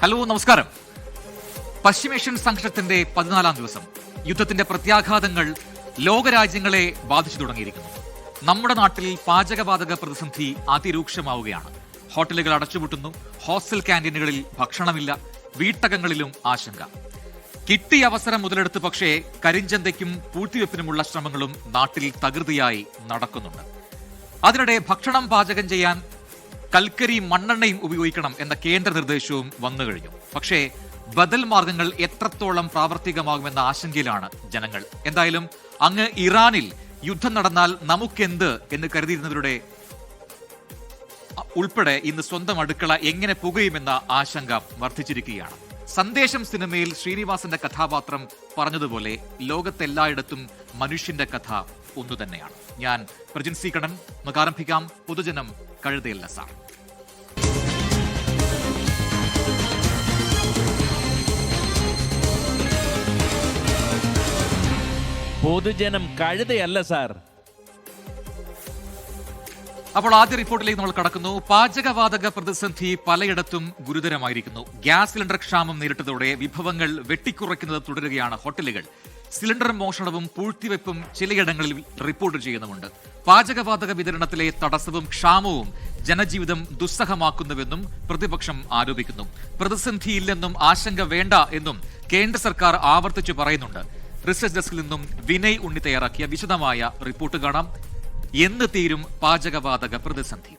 Hello, നമസ്കാരം. പശ്ചിമേഷ്യൻ സംഘർഷത്തിന്റെ 14-ാം ദിവസം. യുദ്ധത്തിന്റെ പ്രത്യാഘാതങ്ങൾ ലോകരാജ്യങ്ങളെ ബാധിച്ചു തുടങ്ങിയിരിക്കുന്നു. നമ്മുടെ നാട്ടിൽ പാചകവാതക പ്രതിസന്ധി അതിരൂക്ഷമാവുകയാണ്. ഹോട്ടലുകൾ അടച്ചുപൂട്ടുന്നു, ഹോസ്റ്റൽ ക്യാന്റീനുകളിൽ ഭക്ഷണമില്ല, വീട്ടകങ്ങളിലും ആശങ്ക. കിട്ടിയ അവസരം മുതലെടുത്ത് പക്ഷേ കരിഞ്ചന്തയ്ക്കും പൂഴ്ത്തിവെപ്പിനുമുള്ള ശ്രമങ്ങളും നാട്ടിൽ തകൃതിയായി നടക്കുന്നുണ്ട്. അതിനിടെ ഭക്ഷണം പാചകം ചെയ്യാൻ കൽക്കരി മണ്ണെണ്ണയും ഉപയോഗിക്കണം എന്ന കേന്ദ്ര നിർദ്ദേശവും വന്നു കഴിഞ്ഞു. പക്ഷേ ബദൽ മാർഗങ്ങൾ എത്രത്തോളം പ്രാവർത്തികമാകുമെന്ന ആശങ്കയിലാണ് ജനങ്ങൾ. എന്തായാലും അങ്ങ് ഇറാനിൽ യുദ്ധം നടന്നാൽ നമുക്കെന്ത് എന്ന് കരുതിയിരുന്നവരുടെ ഉൾപ്പെടെ ഇന്ന് സ്വന്തം അടുക്കള എങ്ങനെ പുകയുമെന്ന ആശങ്ക വർദ്ധിച്ചിരിക്കുകയാണ്. സന്ദേശം സിനിമയിൽ ശ്രീനിവാസന്റെ കഥാപാത്രം പറഞ്ഞതുപോലെ ലോകത്തെല്ലായിടത്തും മനുഷ്യന്റെ കഥ ഒന്നു തന്നെയാണ്. ഞാൻ പ്രജിൻ സി കണ്ണൻ. നമുക്ക് ആരംഭിക്കാം. പൊതുജനം കഴുതയല്ല സാർ. പൊതുജനം കഴുതയല്ല സാർ. അപ്പോൾ ആദ്യ റിപ്പോർട്ടിലേക്ക് നമ്മൾ കടക്കുന്നു. പാചകവാതക പ്രതിസന്ധി പലയിടത്തും ഗുരുതരമായിരിക്കുന്നു. ഗ്യാസ് സിലിണ്ടർ ക്ഷാമം നേരിട്ടതോടെ വിഭവങ്ങൾ വെട്ടിക്കുറയ്ക്കുന്നത് തുടരുകയാണ് ഹോട്ടലുകൾ. സിലിണ്ടർ മോഷണവും പൂഴ്ത്തിവെപ്പും ചിലയിടങ്ങളിൽ റിപ്പോർട്ട് ചെയ്യുന്നുമുണ്ട്. പാചകവാതക വിതരണത്തിലെ തടസ്സവും ക്ഷാമവും ജനജീവിതം ദുസ്സഹമാക്കുന്നുവെന്നും പ്രതിപക്ഷം ആരോപിക്കുന്നു. പ്രതിസന്ധിയില്ലെന്നും ആശങ്ക വേണ്ട എന്നും കേന്ദ്ര സർക്കാർ ആവർത്തിച്ചു പറയുന്നുണ്ട്. റിസർച്ച് ഡെസ്കിൽ നിന്നും വിനയ് ഉണ്ണി തയ്യാറാക്കിയ വിശദമായ റിപ്പോർട്ട് കാണാം. എന്ന് തീരും പാചകവാതക പ്രതിസന്ധി?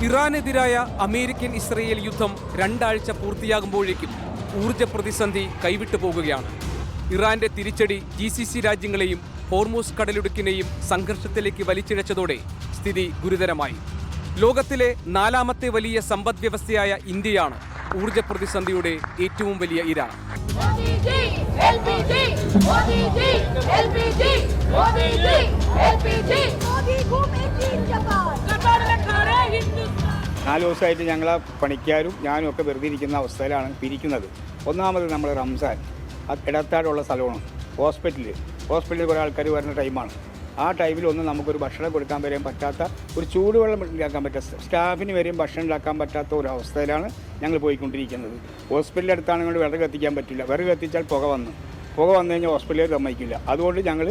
ഇറാനെതിരായ അമേരിക്കൻ ഇസ്രയേൽ യുദ്ധം 2 ആഴ്ച പൂർത്തിയാകുമ്പോഴേക്കും ഊർജ്ജ പ്രതിസന്ധി കൈവിട്ടു പോകുകയാണ്. ഇറാന്റെ തിരിച്ചടി GCC രാജ്യങ്ങളെയും ഹോർമൂസ് കടലിടുക്കിനെയും സംഘർഷത്തിലേക്ക് വലിച്ചിഴച്ചതോടെ സ്ഥിതി ഗുരുതരമായി. ലോകത്തിലെ 4ാമത്തെ വലിയ സമ്പദ് വ്യവസ്ഥയായ ഇന്ത്യയാണ് ഊർജ്ജ പ്രതിസന്ധിയുടെ ഏറ്റവും വലിയ ഇര. നാല് ദിവസമായിട്ട് ഞങ്ങളെ പണിക്കാരും ഞാനും ഒക്കെ വെറുതെ ഇരിക്കുന്ന അവസ്ഥയിലാണ് ഇരിക്കുന്നത്. ഒന്നാമത് നമ്മൾ റംസാൻ ഇടത്താടുള്ള സ്ഥലമാണ്. ഹോസ്പിറ്റലിൽ കുറേ ആൾക്കാർ വരുന്ന ടൈമാണ്. ആ ടൈമിൽ ഒന്നും നമുക്കൊരു ഭക്ഷണം കൊടുക്കാൻ വരാൻ പറ്റാത്ത, ഒരു ചൂടുവെള്ളം ഉണ്ടാക്കാൻ പറ്റാത്ത, സ്റ്റാഫിന് വരെയും ഭക്ഷണം ഉണ്ടാക്കാൻ പറ്റാത്ത ഒരു അവസ്ഥയിലാണ് ഞങ്ങൾ പോയിക്കൊണ്ടിരിക്കുന്നത്. ഹോസ്പിറ്റലിൻ്റെ അടുത്താണെങ്കിൽ വിറക് കത്തിക്കാൻ പറ്റില്ല. വിറക് കത്തിച്ചാൽ പുക വന്നു കഴിഞ്ഞാൽ ഹോസ്പിറ്റലിൽ സമ്മതിക്കില്ല. അതുകൊണ്ട് ഞങ്ങൾ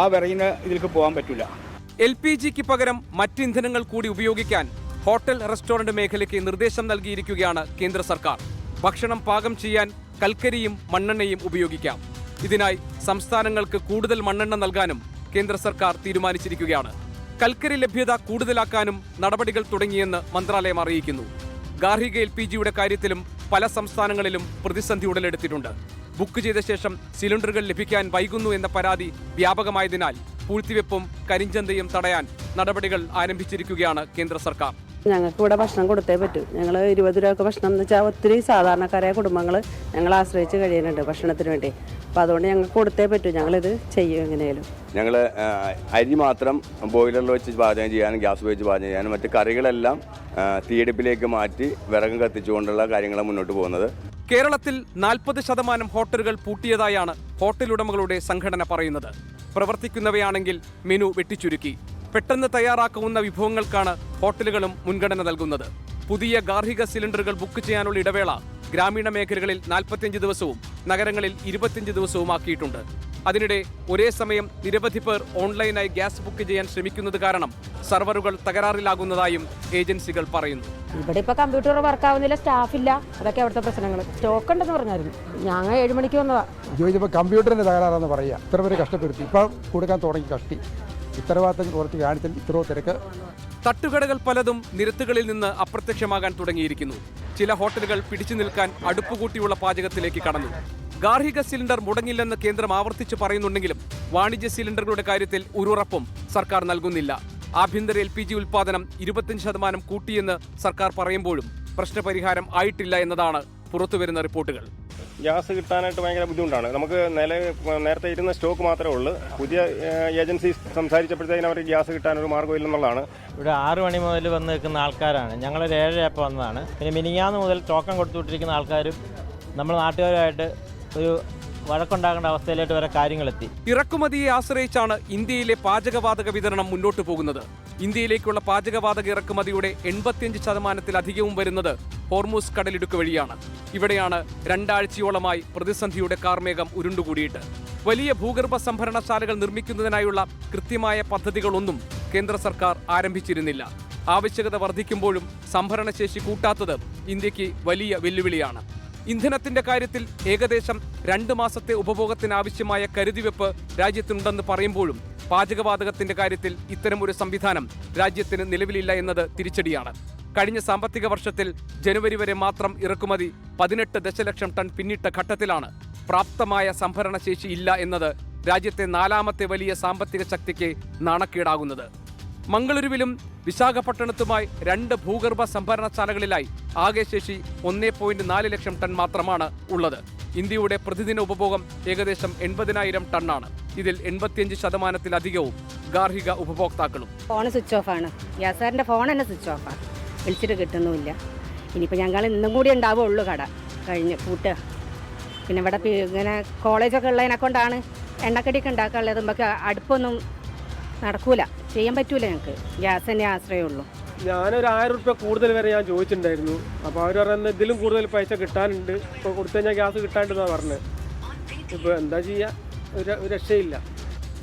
ആ വിറകിന് ഇതിലേക്ക് പോകാൻ പറ്റില്ല. LPGക്ക് പകരം മറ്റ് ഇന്ധനങ്ങൾ കൂടി ഉപയോഗിക്കാൻ ഹോട്ടൽ റെസ്റ്റോറന്റ് മേഖലയ്ക്ക് നിർദ്ദേശം നൽകിയിരിക്കുകയാണ് കേന്ദ്ര സർക്കാർ. ഭക്ഷണം പാകം ചെയ്യാൻ കൽക്കരിയും മണ്ണെണ്ണയും ഉപയോഗിക്കാം. ഇതിനായി സംസ്ഥാനങ്ങൾക്ക് കൂടുതൽ മണ്ണെണ്ണ നൽകാനും കേന്ദ്ര സർക്കാർ തീരുമാനിച്ചിരിക്കുകയാണ്. കൽക്കരി ലഭ്യത കൂടുതലാക്കാനും നടപടികൾ തുടങ്ങിയെന്ന് മന്ത്രാലയം അറിയിക്കുന്നു. ഗാർഹിക LPGയുടെ കാര്യത്തിലും പല സംസ്ഥാനങ്ങളിലും പ്രതിസന്ധി ഉടലെടുത്തിട്ടുണ്ട്. ബുക്ക് ചെയ്ത ശേഷം സിലിണ്ടറുകൾ ലഭിക്കാൻ വൈകുന്നു എന്ന പരാതി വ്യാപകമായതിനാൽ പൂഴ്ത്തിവെപ്പും കരിഞ്ചന്തയും തടയാൻ നടപടികൾ ആരംഭിച്ചിരിക്കുകയാണ് കേന്ദ്ര സർക്കാർ. ഞങ്ങൾക്ക് ഇവിടെ ഭക്ഷണം കൊടുത്തേ പറ്റൂ. ഞങ്ങൾ 20 രൂപയ്ക്ക് ഭക്ഷണം എന്ന് വെച്ചാൽ ഒത്തിരി സാധാരണക്കാരായ കുടുംബങ്ങൾ ഞങ്ങളെ ആശ്രയിച്ച് കഴിയുന്നുണ്ട് ഭക്ഷണത്തിന് വേണ്ടി. അപ്പോൾ അതുകൊണ്ട് ഞങ്ങൾക്ക് കൊടുത്തേ പറ്റൂ. ഞങ്ങളിത് ചെയ്യും എങ്ങനെയാലും. ഞങ്ങൾ അരി മാത്രം ബോയിലറിൽ വെച്ച് പാചകം ചെയ്യാനും ഗ്യാസ് ഉപയോഗിച്ച് പാചകം ചെയ്യാനും മറ്റ് കറികളെല്ലാം തീയടുപ്പിലേക്ക് മാറ്റി വിറകും കത്തിച്ചുകൊണ്ടുള്ള കാര്യങ്ങളാണ് മുന്നോട്ട് പോകുന്നത്. കേരളത്തിൽ 40% ഹോട്ടലുകൾ പൂട്ടിയതായാണ് ഹോട്ടൽ ഉടമകളുടെ സംഘടന പറയുന്നത്. പ്രവർത്തിക്കുന്നവയാണെങ്കിൽ മെനു വെട്ടിച്ചുരുക്കി. പെട്ടെന്ന് തയ്യാറാക്കാവുന്ന വിഭവങ്ങൾക്കാണ് ഹോട്ടലുകളും മുൻഗണന നൽകുന്നത്. പുതിയ ഗാർഹിക സിലിണ്ടറുകൾ ബുക്ക് ചെയ്യാനുള്ള ഇടവേള ഗ്രാമീണ മേഖലകളിൽ 45 ദിവസവും നഗരങ്ങളിൽ 25 ദിവസവും ആക്കിയിട്ടുണ്ട്. അതിനിടെ ഒരേ സമയം നിരവധി പേർ ഓൺലൈനായി ഗ്യാസ് ബുക്ക് ചെയ്യാൻ ശ്രമിക്കുന്നത് കാരണം സർവറുകൾ തകരാറിലാകുന്നതായും ഏജൻസികൾ പറയുന്നു. ഇവിടെ ഇപ്പോൾ കമ്പ്യൂട്ടർ വർക്ക് ആവുന്നില്ല, സ്റ്റാഫില്ല. അതൊക്കെ അവിടുത്തെ പ്രശ്നങ്ങൾ. സ്റ്റോക്ക് ഉണ്ടെന്ന് പറഞ്ഞായിരുന്നു. ഞങ്ങൾ 7 മണിക്ക് വന്നതാ. ചോദിച്ചപ്പോൾ കമ്പ്യൂട്ടറിന് തകരാറാന്ന് പറയുക. ഇത്ര പേര് കഷ്ടപ്പെടുത്തി. ഇപ്പം കൊടുക്കാൻ തുടങ്ങി കഷ്ടി. ഉത്തരവാദിത്തം കുറച്ച് കാണിച്ചാൽ ഇത്രയോ തിരക്ക്. തട്ടുകടകൾ പലതും നിരത്തുകളിൽ നിന്ന് അപ്രത്യക്ഷമാകാൻ തുടങ്ങിയിരിക്കുന്നു. ചില ഹോട്ടലുകൾ പിടിച്ചു നിൽക്കാൻ അടുപ്പുകൂട്ടിയുള്ള പാചകത്തിലേക്ക് കടന്നു. ഗാർഹിക സിലിണ്ടർ മുടങ്ങില്ലെന്ന് കേന്ദ്രം ആവർത്തിച്ച് പറയുന്നുണ്ടെങ്കിലും വാണിജ്യ സിലിണ്ടറുകളുടെ കാര്യത്തിൽ ഒരു ഉറപ്പും സർക്കാർ നൽകുന്നില്ല. ആഭ്യന്തര LPG ഉൽപ്പാദനം 25% കൂട്ടിയെന്ന് സർക്കാർ പറയുമ്പോഴും പ്രശ്നപരിഹാരം ആയിട്ടില്ല എന്നതാണ് പുറത്തുവരുന്ന റിപ്പോർട്ടുകൾ. ഗ്യാസ് കിട്ടാനായിട്ട് ഭയങ്കര ബുദ്ധിമുട്ടാണ്. നമുക്ക് നേരത്തെ ഇരുന്ന സ്റ്റോക്ക് മാത്രമേ ഉള്ളൂ. പുതിയ ഏജൻസി സംസാരിച്ചപ്പോഴത്തേക്കും അവർക്ക് ഗ്യാസ് കിട്ടാനൊരു മാർഗ്ഗമില്ലെന്നുള്ളതാണ്. ഇവിടെ 6 മണി മുതൽ വന്ന് നിൽക്കുന്ന ആൾക്കാരാണ്. ഞങ്ങളൊരു 7:30 വന്നതാണ്. പിന്നെ മിനിങ്ങാന്ന് മുതൽ ടോക്കൺ കൊടുത്തുവിട്ടിരിക്കുന്ന ആൾക്കാരും നമ്മൾ നാട്ടുകാരുമായിട്ട് ഒരു വഴക്കുണ്ടാകേണ്ട അവസ്ഥയിലേക്ക് വരെ കാര്യങ്ങളെത്തി. ഇറക്കുമതിയെ ആശ്രയിച്ചാണ് ഇന്ത്യയിലെ പാചകവാതക വിതരണം മുന്നോട്ട് പോകുന്നത്. ഇന്ത്യയിലേക്കുള്ള പാചകവാതക ഇറക്കുമതിയുടെ 85%-ലധികവും വരുന്നത് ഹോർമൂസ് കടലിടുക്ക് വഴിയാണ്. ഇവിടെയാണ് 2 ആഴ്ചയോളമായി പ്രതിസന്ധിയുടെ കാർമേഘം ഉരുണ്ടുകൂടിയിട്ട്. വലിയ ഭൂഗർഭ സംഭരണശാലകൾ നിർമ്മിക്കുന്നതിനായുള്ള കൃത്യമായ പദ്ധതികളൊന്നും കേന്ദ്ര സർക്കാർ ആരംഭിച്ചിരുന്നില്ല. ആവശ്യകത വർദ്ധിക്കുമ്പോഴും സംഭരണശേഷി കൂട്ടാത്തത് ഇന്ത്യക്ക് വലിയ വെല്ലുവിളിയാണ്. ഇന്ധനത്തിന്റെ കാര്യത്തിൽ ഏകദേശം 2 മാസത്തെ ഉപഭോഗത്തിനാവശ്യമായ കരുതിവെപ്പ് രാജ്യത്തിനുണ്ടെന്ന് പറയുമ്പോഴും പാചകവാതകത്തിന്റെ കാര്യത്തിൽ ഇത്തരമൊരു സംവിധാനം രാജ്യത്തിന് നിലവിലില്ല എന്നത് തിരിച്ചടിയാണ്. കഴിഞ്ഞ സാമ്പത്തിക വർഷത്തിൽ ജനുവരി വരെ മാത്രം ഇറക്കുമതി 18 ദശലക്ഷം ടൺ പിന്നിട്ട ഘട്ടത്തിലാണ് പ്രാപ്തമായ സംഭരണശേഷി ഇല്ല എന്നത് രാജ്യത്തെ 4ാമത്തെ വലിയ സാമ്പത്തിക ശക്തിക്ക് നാണക്കേടാകുന്നത്. മംഗളൂരുവിലും വിശാഖപട്ടണത്തുമായി 2 ഭൂഗർഭ സംഭരണശാലകളിലായി ആകെ ശേഷി 1.4 ലക്ഷം ടൺ മാത്രമാണ് ഉള്ളത്. ഇന്ത്യയുടെ പ്രതിദിന ഉപഭോഗം ഏകദേശം 80,000 ടണ്ണാണ്. ഇതിൽ 85%-ലധികവും ഗാർഹിക ഉപഭോക്താക്കളും. ഫോൺ സ്വിച്ച് ഓഫ് ആണ്. ഗ്യാസുകാരൻ്റെ ഫോൺ തന്നെ സ്വിച്ച് ഓഫാണ്. വിളിച്ചിട്ട് കിട്ടുന്നുമില്ല. ഇനിയിപ്പോൾ ഞങ്ങൾ ഇന്നും കൂടി ഉണ്ടാവുള്ളൂ കട കഴിഞ്ഞ് കൂട്ടുക. പിന്നെ ഇവിടെ ഇങ്ങനെ കോളേജൊക്കെ ഉള്ളതിനെ കൊണ്ടാണ് എണ്ണക്കടിയൊക്കെ ഉണ്ടാക്കാനുള്ളത്. നമുക്ക് അടുപ്പൊന്നും നടക്കൂല, ചെയ്യാൻ പറ്റൂല. ഞങ്ങൾക്ക് ഗ്യാസ് തന്നെ ആശ്രയമുള്ളൂ. ഞാനൊരു 1000 രൂപ കൂടുതൽ വരെ ഞാൻ ചോദിച്ചിട്ടുണ്ടായിരുന്നു. അപ്പോൾ അവർ പറയുന്നത് ഇതിലും കൂടുതൽ പൈസ കിട്ടാനുണ്ട്, ഇപ്പോൾ കൊടുത്തു കഴിഞ്ഞാൽ ഗ്യാസ് കിട്ടാണ്ടെന്നാണ് പറഞ്ഞത്. ഇപ്പോൾ എന്താ ചെയ്യുക, ഒരു രക്ഷയില്ല.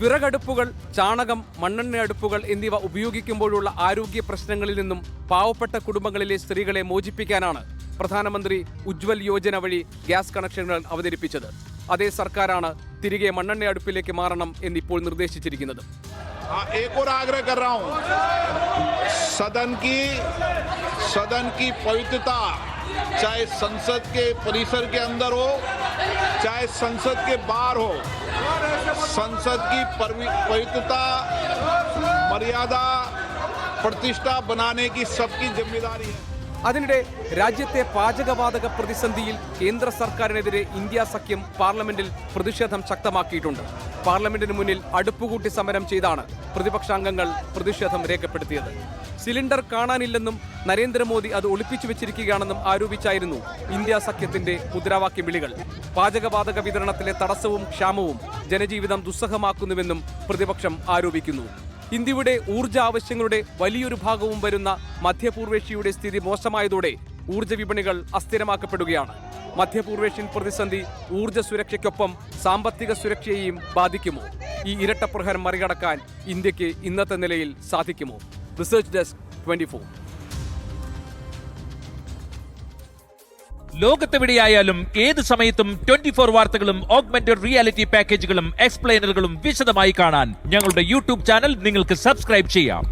വിറകടുപ്പുകൾ, ചാണകം, മണ്ണെണ്ണ അടുപ്പുകൾ എന്നിവ ഉപയോഗിക്കുമ്പോഴുള്ള ആരോഗ്യ പ്രശ്നങ്ങളിൽ നിന്നും പാവപ്പെട്ട കുടുംബങ്ങളിലെ സ്ത്രീകളെ മോചിപ്പിക്കാനാണ് പ്രധാനമന്ത്രി ഉജ്വൽ യോജന വഴി ഗ്യാസ് കണക്ഷനുകൾ അവതരിപ്പിച്ചത്. അതേ സർക്കാരാണ് തിരികെ മണ്ണെണ്ണ അടുപ്പിലേക്ക് മാറണം എന്നിപ്പോൾ നിർദ്ദേശിച്ചിരിക്കുന്നത്. एक और आग्रह कर रहा हूं, सदन की पवित्रता चाहे संसद के परिसर के अंदर हो चाहे संसद के बाहर हो, संसद की पवित्रता, मर्यादा, प्रतिष्ठा बनाने की सबकी जिम्मेदारी है. അതിനിടെ രാജ്യത്തെ പാചകവാതക പ്രതിസന്ധിയിൽ കേന്ദ്ര സർക്കാരിനെതിരെ ഇന്ത്യ സഖ്യം പാർലമെന്റിൽ പ്രതിഷേധം ശക്തമാക്കിയിട്ടുണ്ട്. പാർലമെന്റിന് മുന്നിൽ അടുപ്പുകൂട്ടി സമരം ചെയ്താണ് പ്രതിപക്ഷാംഗങ്ങൾ പ്രതിഷേധം രേഖപ്പെടുത്തിയത്. സിലിണ്ടർ കാണാനില്ലെന്നും നരേന്ദ്രമോദി അത് ഒളിപ്പിച്ചു വെച്ചിരിക്കുകയാണെന്നും ആരോപിച്ചായിരുന്നു ഇന്ത്യ സഖ്യത്തിന്റെ മുദ്രാവാക്യ വിളികൾ. പാചകവാതക വിതരണത്തിലെ തടസ്സവും ക്ഷാമവും ജനജീവിതം ദുസ്സഹമാക്കുന്നുവെന്നും പ്രതിപക്ഷം ആരോപിക്കുന്നു. ഇന്ത്യയുടെ ഊർജ്ജ ആവശ്യങ്ങളുടെ വലിയൊരു ഭാഗവും വരുന്ന മധ്യപൂർവേഷ്യയുടെ സ്ഥിതി മോശമായതോടെ ഊർജ്ജ വിപണികൾ അസ്ഥിരമാക്കപ്പെടുകയാണ്. മധ്യപൂർവേഷ്യൻ പ്രതിസന്ധി ഊർജ്ജ സുരക്ഷയ്ക്കൊപ്പം സാമ്പത്തിക സുരക്ഷയെയും ബാധിക്കുമോ? ഈ ഇരട്ടപ്രഹരം മറികടക്കാൻ ഇന്ത്യക്ക് ഇന്നത്തെ നിലയിൽ സാധിക്കുമോ? Research desk 24. ലോകത്തെവിടെയായാലും ഏത് സമയത്തും 24 വാർത്തകളും ഓഗ്മെന്റഡ് റിയാലിറ്റി പാക്കേജുകളും എക്സ്പ്ലെയിനറുകളും വിശദമായി കാണാൻ ഞങ്ങളുടെ യൂട്യൂബ് ചാനൽ നിങ്ങൾക്ക് സബ്സ്ക്രൈബ് ചെയ്യാം.